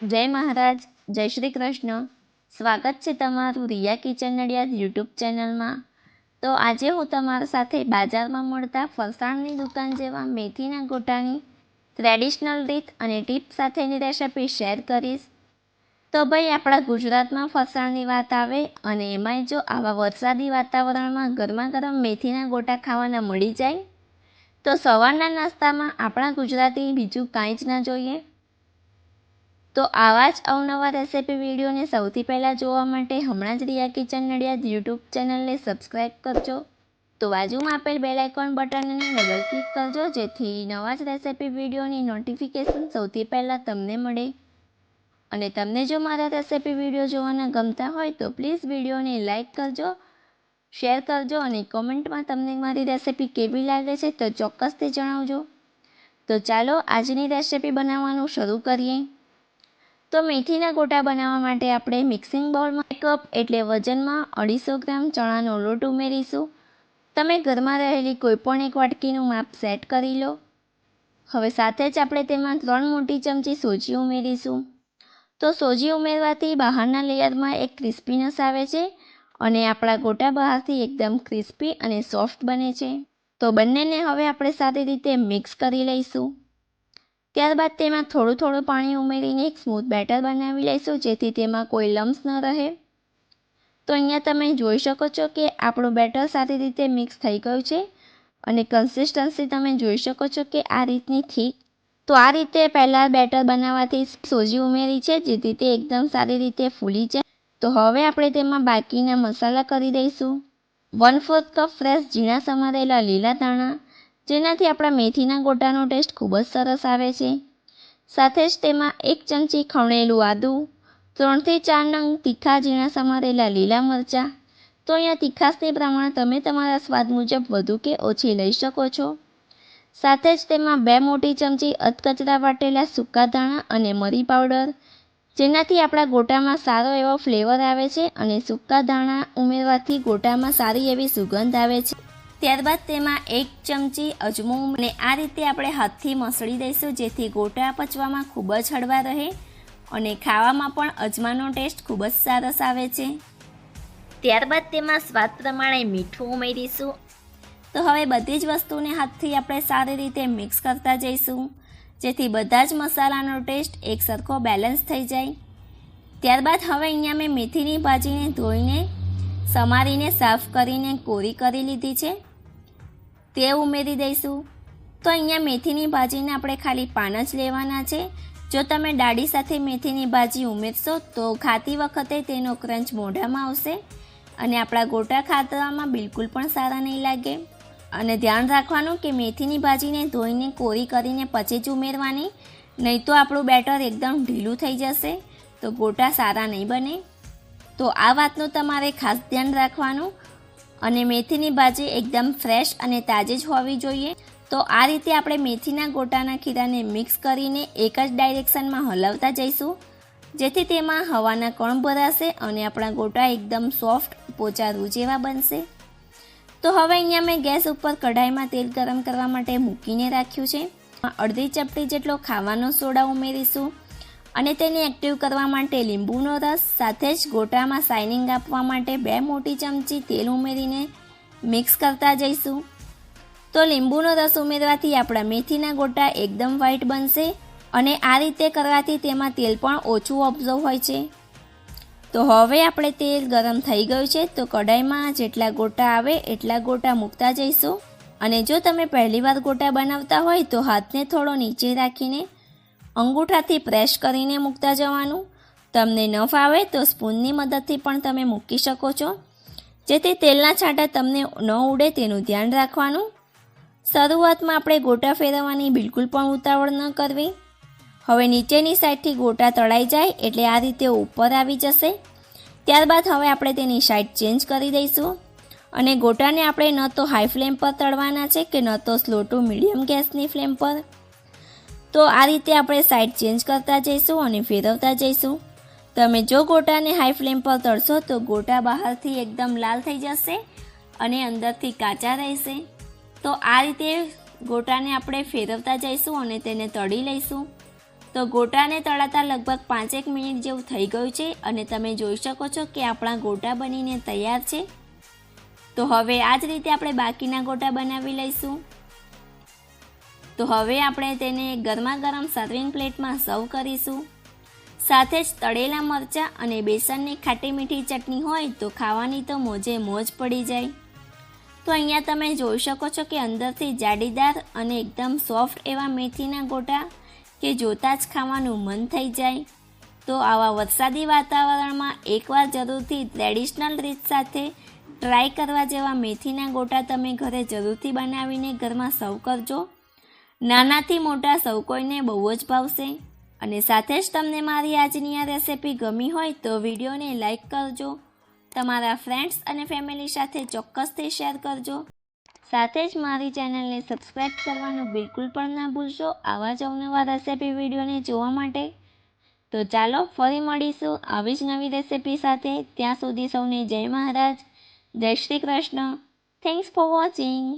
જય મહારાજ, જય શ્રી કૃષ્ણ. સ્વાગત છે તમારું રિયા કિચન નડિયાદ યુટ્યુબ ચેનલમાં. તો આજે હું તમારા સાથે બજારમાં મળતા ફરસાણની દુકાન જેવા મેથીના ગોટાની ટ્રેડિશનલ રીત અને ટીપ સાથેની રેસિપી શેર કરીશ. તો ભાઈ, આપણા ગુજરાતમાં ફરસાણની વાત આવે અને એમાંય જો આવા વરસાદી વાતાવરણમાં ગરમા ગરમ મેથીના ગોટા ખાવાના મળી જાય તો સવારના નાસ્તામાં આપણા ગુજરાતી બીજું કાંઈ જ ના જોઈએ. તો આવા જ અવનવા રેસિપી વિડીયોને સૌથી પહેલાં જોવા માટે હમણાં જ રિયા કિચન નડિયાદ યુટ્યુબ ચેનલને સબસ્ક્રાઈબ કરજો. તો બાજુમાં આપેલ બેલ આઇકોન બટનને ડબલ ક્લિક કરજો, જેથી નવા જ રેસિપી વિડીયોની નોટિફિકેશન સૌથી પહેલાં તમને મળે. અને તમને જો મારા રેસિપી વિડીયો જોવાના ગમતા હોય તો પ્લીઝ વિડીયોને લાઇક કરજો, શેર કરજો અને કોમેન્ટમાં તમને મારી રેસિપી કેવી લાગે છે તો ચોક્કસથી જણાવજો. તો ચાલો આજની રેસિપી બનાવવાનું શરૂ કરીએ. તો મેથીના ગોટા બનાવવા માટે આપણે મિક્સિંગ બાઉલમાં 1 કપ એટલે વજનમાં 250 ગ્રામ ચણાનો લોટ ઉમેરીશું. તમે ઘરમાં રહેલી કોઈપણ એક વાટકીનું માપ સેટ કરી લો. હવે સાથે જ આપણે તેમાં 3 મોટી ચમચી સોજી ઉમેરીશું. તો સોજી ઉમેરવાથી બહારના લેયરમાં એક ક્રિસ્પીનેસ આવે છે અને આપણા ગોટા બહારથી એકદમ ક્રિસ્પી અને સોફ્ટ બને છે. તો બંનેને હવે આપણે સારી રીતે મિક્સ કરી લઈશું. ત્યારબાદ તેમાં થોડું પાણી ઉમેરીને એક સ્મૂથ બેટર બનાવી લઈશું, જેથી તેમાં કોઈ લમ્સ ન રહે. તો અહીંયા તમે જોઈ શકો છો કે આપણું બેટર સારી રીતે મિક્સ થઈ ગયું છે અને કન્સિસ્ટન્સી તમે જોઈ શકો છો કે આ રીતની થીક. તો આ રીતે પહેલાં બેટર બનાવવાથી સોજી ઉમેરી છે, જેથી તે એકદમ સારી રીતે ફૂલી જાય. તો હવે આપણે તેમાં બાકીના મસાલા કરી દઈશું. 1/4 કપ ફ્રેશ ઝીણા સમારેલા લીલા ધાણા, જેનાથી આપણા મેથીના ગોટાનો ટેસ્ટ ખૂબ જ સરસ આવે છે. સાથે જ તેમાં 1 ચમચી ખમણેલું આદું, 3 થી 4 નંગ તીખા ઝીણા સમારેલા લીલા મરચાં. તો અહીંયા તીખાશની પ્રમાણ તમે તમારા સ્વાદ મુજબ વધુ કે ઓછી લઈ શકો છો. સાથે જ તેમાં 2 મોટી ચમચી અધકચરા વાટેલા સૂકા ધાણા અને મરી પાવડર, જેનાથી આપણા ગોટામાં સારો એવો ફ્લેવર આવે છે અને સૂકા ધાણા ઉમેરવાથી ગોટામાં સારી એવી સુગંધ આવે છે. ત્યારબાદ તેમાં 1 ચમચી અજમો અને આ રીતે આપણે હાથથી મસળી દઈશું, જેથી ગોટા પચવામાં ખૂબ જ હળવા રહે અને ખાવામાં પણ અજમાનો ટેસ્ટ ખૂબ જ સરસ આવે છે. ત્યારબાદ તેમાં સ્વાદ પ્રમાણે મીઠું ઉમેરીશું. તો હવે બધી જ વસ્તુને હાથથી આપણે સારી રીતે મિક્સ કરતા જઈશું, જેથી બધા જ મસાલાનો ટેસ્ટ એક સરખો બેલેન્સ થઈ જાય. ત્યારબાદ હવે અહીંયા મેં મેથીની ભાજીને ધોઈને સમારીને સાફ કરીને કોરી કરી લીધી છે, તે ઉમેરી દઈશું. તો અહીંયા મેથીની ભાજીને આપણે ખાલી પાન જ લેવાના છે. જો તમે દાળી સાથે મેથીની ભાજી ઉમેરશો તો ખાતી વખતે તેનો ક્રંચ મોઢામાં આવશે અને આપણા ગોટા ખાવામાં બિલકુલ પણ સારા નહીં લાગે. અને ધ્યાન રાખવાનું કે મેથીની ભાજીને ધોઈને કોરી કરીને પછી જ ઉમેરવાની, નહીં તો આપણું બેટર એકદમ ઢીલું થઈ જશે તો ગોટા સારા નહીં બને. તો આ વાતનું તમારે ખાસ ધ્યાન રાખવાનું. અને મેથીની ભાજી એકદમ ફ્રેશ અને તાજી જ હોવી જોઈએ. તો આ રીતે આપણે મેથીના ગોટાના ખીરાને મિક્સ કરીને એક જ ડાયરેક્શનમાં હલાવતા જઈશું, જેથી તેમાં હવાના કણ ભરાશે અને આપણા ગોટા એકદમ સોફ્ટ પોચા રૂ જેવા બનશે. તો હવે અહીંયા મેં ગેસ ઉપર કઢાઈમાં તેલ ગરમ કરવા માટે મૂકીને રાખ્યું છે. અડધી ચપટી જેટલો ખાવાનો સોડા ઉમેરીશું અને તેને એક્ટિવ કરવા માટે લીંબુનો રસ, સાથે જ ગોટામાં શાઇનિંગ આપવા માટે 2 મોટી ચમચી તેલ ઉમેરીને મિક્સ કરતા જઈશું. તો લીંબુનો રસ ઉમેરવાથી આપણા મેથીના ગોટા એકદમ વ્હાઈટ બનશે અને આ રીતે કરવાથી તેમાં તેલ પણ ઓછું ઓબ્ઝર્વ હોય છે. તો હવે આપણે તેલ ગરમ થઈ ગયું છે, તો કઢાઈમાં જેટલા ગોટા આવે એટલા ગોટા મૂકતા જઈશું. અને જો તમે પહેલીવાર ગોટા બનાવતા હોય તો હાથને થોડો નીચે રાખીને અંગૂઠાથી પ્રેસ કરીને મૂકતા જવાનું. તમને ન ફાવે તો સ્પૂનની મદદથી પણ તમે મૂકી શકો છો, જેથી તેલના છાંટા તમને ન ઉડે તેનું ધ્યાન રાખવાનું. શરૂઆતમાં આપણે ગોટા ફેરવવાની બિલકુલ પણ ઉતાવળ ન કરવી. હવે નીચેની સાઈડથી ગોટા તળાઈ જાય એટલે આ રીતે ઉપર આવી જશે. ત્યારબાદ હવે આપણે તેની સાઈડ ચેન્જ કરી દઈશું અને ગોટાને આપણે ન તો હાઈ ફ્લેમ પર તળવાના છે કે ન તો સ્લો ટુ મીડિયમ ગેસની ફ્લેમ પર. તો આ રીતે આપણે સાઈડ ચેન્જ કરતા જઈશું અને ફેરવતા જઈશું. તમે જો ગોટાને હાઈ ફ્લેમ પર તળશો તો ગોટા બહારથી એકદમ લાલ થઈ જશે અને અંદરથી કાચા રહેશે. તો આ રીતે ગોટાને આપણે ફેરવતા જઈશું અને તેને તળી લઈશું. તો ગોટાને તળાતા લગભગ 5 મિનિટ જેવું થઈ ગયું છે અને તમે જોઈ શકો છો કે આપણા ગોટા બનીને તૈયાર છે. તો હવે આ જ રીતે આપણે બાકીના ગોટા બનાવી લઈશું. તો હવે આપણે તેને ગરમા ગરમ સર્વિંગ પ્લેટમાં સર્વ કરીશું. સાથે જ તળેલા મરચાં અને બેસનની ખાટી મીઠી ચટણી હોય તો ખાવાની તો મોજે મોજ પડી જાય. તો અહીંયા તમે જોઈ શકો છો કે અંદરથી જાડીદાર અને એકદમ સોફ્ટ એવા મેથીના ગોટા કે જોતાં જ ખાવાનું મન થઈ જાય. તો આવા વરસાદી વાતાવરણમાં એકવાર જરૂરથી ટ્રેડિશનલ રીત સાથે ટ્રાય કરવા જેવા મેથીના ગોટા તમે ઘરે જરૂરથી બનાવીને ઘરમાં સર્વ કરજો. નાનાથી મોટા સૌ કોઈને બહુ જ ભાવશે. અને સાથે જ તમને મારી આજની આ રેસિપી ગમી હોય તો વિડીયોને લાઈક કરજો, તમારા ફ્રેન્ડ્સ અને ફેમિલી સાથે ચોક્કસથી શેર કરજો. સાથે જ મારી ચેનલને સબસ્ક્રાઈબ કરવાનું બિલકુલ પણ ના ભૂલશો આવા જ અવનવા રેસિપી વિડીયોને જોવા માટે. તો ચાલો ફરી મળીશું આવી જ નવી રેસિપી સાથે. ત્યાં સુધી સૌને જય મહારાજ, જય Shri Krishna. Thanks for watching.